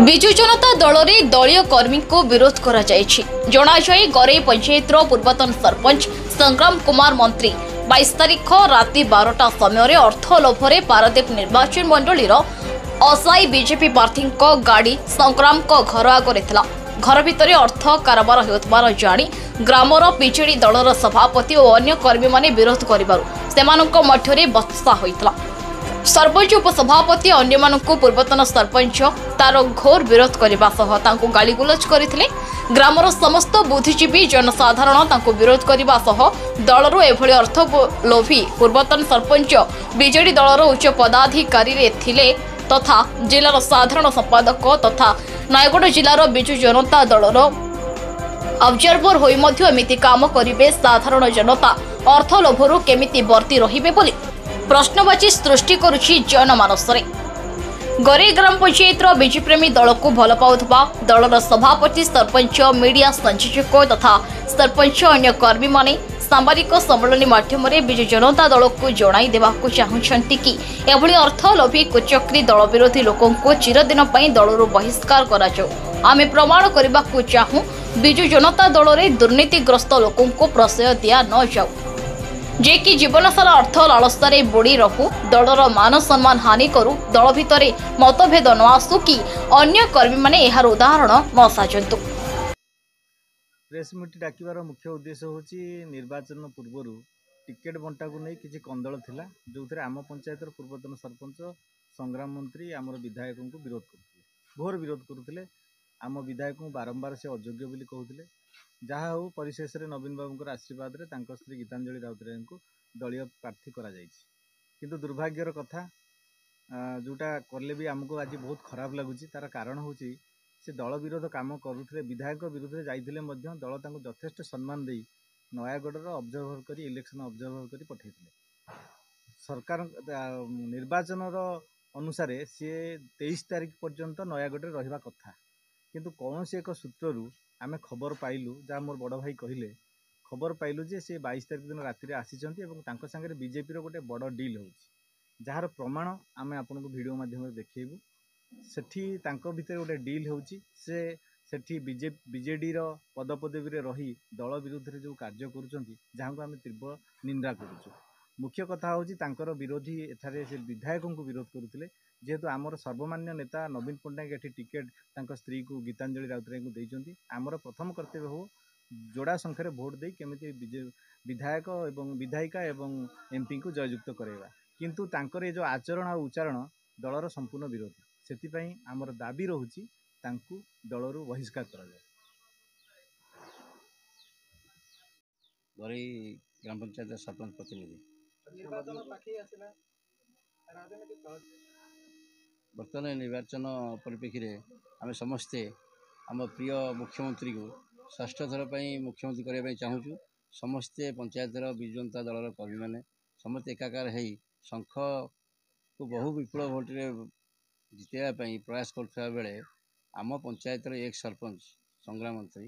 विजु जनता दल में दलीय कर्मी को विरोध कर गरई पंचायत पूर्वतन सरपंच संग्राम कुमार मंत्री 22 तारीख राति 12टा समय अर्थ लोभरे पारादीप निर्वाचन मंडलीर असाई बीजेपी प्रार्थी गाड़ी संग्राम घर आगे घर भितर अर्थ कारोबार होउतबार जानी ग्रामर बीजेडी दलर सभापति और अन्य कर्मी माने विरोध करिबारु मध्य बत्सा होइतला। सरपंच उपसभापति अन्य पूर्वतन सरपंच तार घोर विरोध करने गाड़ीगुलज करते ग्रामर समस्त बुद्धिजीवी जनसाधारण विरोध करने दलर एभली अर्थ लोभी पूर्वतन सरपंच बीजेडी दलर उच्च पदाधिकारी थिले तथा जिलार साधारण संपादक तथा नयगढ़ जिलार विजु जनता दलर ऑब्जर्वर होई मध्य एमिति काम करिवे साधारण जनता अर्थ लोभरू केमिति बर्ती रहिबे बोली प्रश्नवाची सृष्टि करुछि जनमानस रे। गरई ग्राम पंचायत बीजेप्रेमी दल को भल पाउथबा दलर सभापति सरपंच मीडिया संयोजक तथा सरपंच अन्य कर्मी माने सांबादिक सम्मेलन माध्यम विजु जनता दल को जणाई देबाकू चाहुछंती कि एभली अर्थ लोभी कुचक्री दल विरोधी लोकों को चिरदिन पई दलरू बहिष्कार करा जाऊ। आमे प्रमाण करबाकू चाहू विजु जनता दल रे दुर्नीतिग्रस्त लोकों को प्रश्रय दिया न जाऊ जे कि जीवन सारा अर्थ लालसारे बुड़ी रहू दलर मान सम्मान हानि करू दल भितर मतभेद न आसू कि अन्य कर्मी माने एहार उदाहरण न साजंतु। प्रेस मीट डाकिबार मुख्य उद्देश्य होची निर्वाचन पूर्व टिकेट बंटा को नहीं किसी कंदल थिला जो थे आम पंचायत पूर्वतन सरपंच संग्राम मंत्री आमर विधायक को विरोध करते घोर विरोध करते आम विधायक को बारंबार से अयोग्य बोली कहते जहाँ हो परिशेष में नवीन बाबू आशीर्वाद में स्त्री गीतांजलि राउतराय को दलीय प्रार्थी करा किंतु दुर्भाग्यर कथा जोटा कले भी आमको आज बहुत खराब लगुच तार कारण हूँ से दल विरोध काम करुले विधायक विरोध में जाइए दल तांको यथेष्ट सम्मान दे नयागढ़ ऑब्जर्वर कर इलेक्शन ऑब्जर्वर कर पठे सरकार निर्वाचन अनुसार सी 23 तारीख पर्यंत नयागढ़ रहा कथा किंतु कौन से एक सूत्रु आम खबर पाइलु जहाँ मोर बड़ भाई कहले खबर पाइलु जे से 22 तारीख दिन राति आसी सांगे बीजेपी गोटे बड़ डील हो जार प्रमाण आम आपन को वीडियो माध्यम देखू सेठी तांको भितर गोटे डील होची से सेठी बीजेडी रो पदपदवी रही दल विरुद्ध रे जो कार्य करुचंती जहाँ को आम तीव्र निंदा करुचु। मुख्य कथा होची तांकर विरोधी एठारे से विधायक को विरोध करुथिले जेहेतु आमर सर्वमान्य नेता नवीन पट्टनायक एठी टिकेट तांको स्त्री को गीतांजलि राउतराय को देइचंती आमर प्रथम कर्तव्य हो जोड़ा संख्यार भोट दे केमिति विधायक एवं विधायिका एवं एमपी को जययुक्त कराइबा किंतु तांकर ये जो आचरण और उच्चारण दलर संपूर्ण विरोधी सेतिपई आमर दाबी रहुची तांकु दलरू बहिष्कार करा जाए। गरई ग्राम पंचायत सरपंच प्रतिनिधि बर्तमान निर्वाचन परिप्रेक्षी आम समस्ते आम प्रिय मुख्यमंत्री को षष्ठ थर पर मुख्यमंत्री करने चाहूँ समस्ते पंचायत विजु जनता दलर कर्मी मैंने समस्त एकाकार हो शंख को बहु विपुल भोटे जितवाई प्रयास करुवा बेले आम पंचायत एक सरपंच संग्राम मंत्री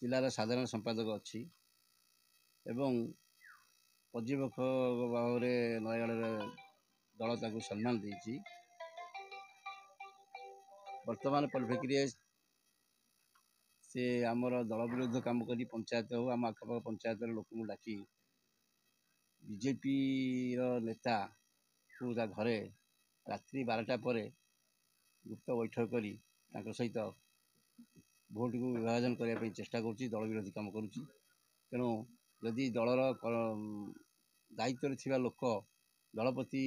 जिलार साधारण संपादक अच्छी एवं पर्यवेक्षक भाव में नयगढ़ दल ताकू सम्मान देती वर्तमान परिप्रेक्षी से आमर दल विरोध काम करी पंचायत हो आम आखपाख पंचायत लोक डाकी बीजेपी नेता को घरे रात्रि 12टा पर गुप्त बैठक करी सहित भोट को विभाजन करने चेष्टा करुँच दल विरोधी काम करुँच तेणु जदि दलर दायित्व थिबा लोक दल प्रति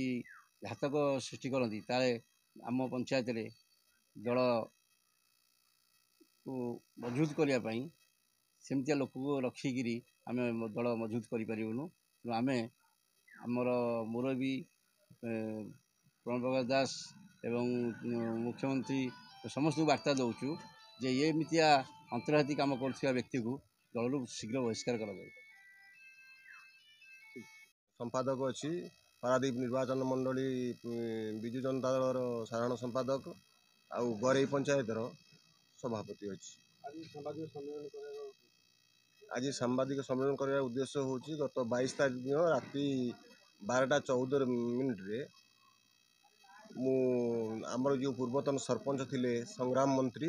घातक सृष्टि करती ताले आम पंचायत दल को मजबूत करने सेमतिया लोक को रखिकी आम दल मजबूत करूँ आम आमर मुरबी प्रणव प्रकाश दास एवं मुख्यमंत्री समस्त वार्ता दौचु जे ये मितिया अंतर्हाती काम कर व्यक्ति को दल शीघ्र बहिष्कार करा जाए। संपादक अच्छी पारादीप निर्वाचन मंडली विजु जनता दल साधारण संपादक आउ गरई पंचायत सभापति अच्छी आज सांबादिक सम्मेलन कर उद्देश्य हूँ गत 22 तारीख दिन राति 12टा 14 मिनिट आमर जो पूर्वतन सरपंच थिले संग्राम मंत्री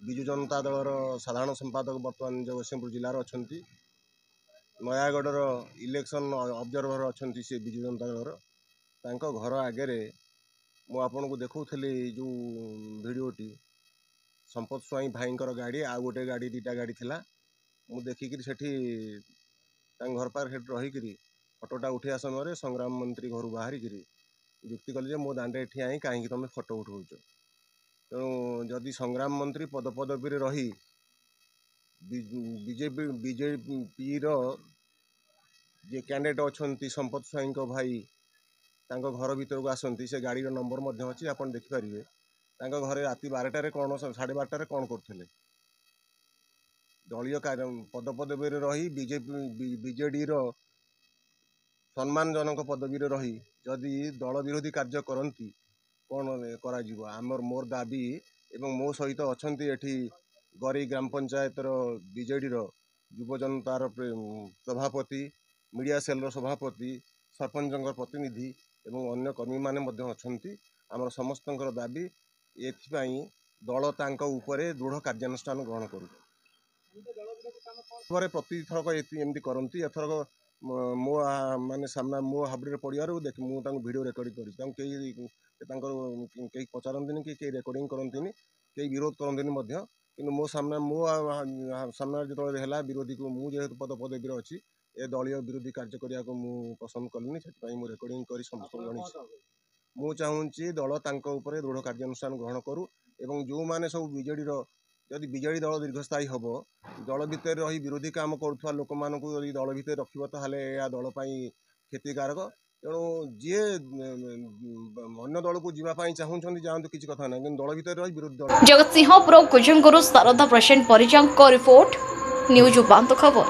विजु जनता दलर साधारण संपादक बर्तमान जगतसिंहपुर जिलार अच्छा नयागढ़ इलेक्शन ऑब्जर्वर अच्छा से विजु जनता दलर घर आगे मु आपन को देखुली जो भिडटी संपत स्वाई भाई गाड़ी आ गोटे गाड़ी दीटा गाड़ी थिला मु देखिक घर पार रहीकि फटोटा उठा समय संग्राम मंत्री घर बाहर जुक्ति कले मो दांडे ठिया कहीं तुम फटो उठाऊच तेणु जदि संग्राम मंत्री पदपदवी रही बीजेपी जे कैंडिडेट अच्छा संपत स्वाई भाई घर भीतर को आसती से गाड़ी नंबर अच्छी आप देखिपारे घरे राति 12टार कौन 12:30 कौन करते दलीय पदपदवी रही बीजेडी सम्मानजनक पदवी रही जदि दल विरोधी कार्य करती कौन कर मोर दाबी एवं मो सहित अच्छा गरी ग्राम पंचायत बीजेडी युव जनतार सभापति मीडिया सेल सभापति सरपंच प्रतिनिधि एवं अन्य कर्मी माने अच्छा आमर समस्त दाबी एथिपाई दल तांको उपरे दृढ़ कार्यानुष्ठान ग्रहण करू प्रति थरक एमती करती एथरक मो माने सामना मो हाबड़े पड़ियारू देख मुझे वीडियो रेकर्डिंग करी पचारती कि रेकर्डिंग करती कई विरोध करती कि मो सामना सामना जो है विरोधी को मुझे पदपदवी अच्छी ए दलीय विरोधी कार्य करने को मुझे पसंद कलिनी से मुझे रेकर्डिंग कर समस्त जन मु चाहूँगी दल तांको दृढ़ कार्यानुष्ठान ग्रहण करू एवं जो मैंने सब बीजेडी जदि बीजेडी दल दीर्घस्थायी हम दल भितर रही विरोधी काम करुवा लोक मान दल भितर रखिब ताहले या दल क्षतिकारक तेणु जी अन्य दल को जीवाई चाहूँ जातु किसी कथा ना कि दल भितर रही विरोधी दल जगतसिंहपुर कुजंगुरु शारदा प्रसेंट परिजा रिपोर्ट न्यूज उपांत खबर।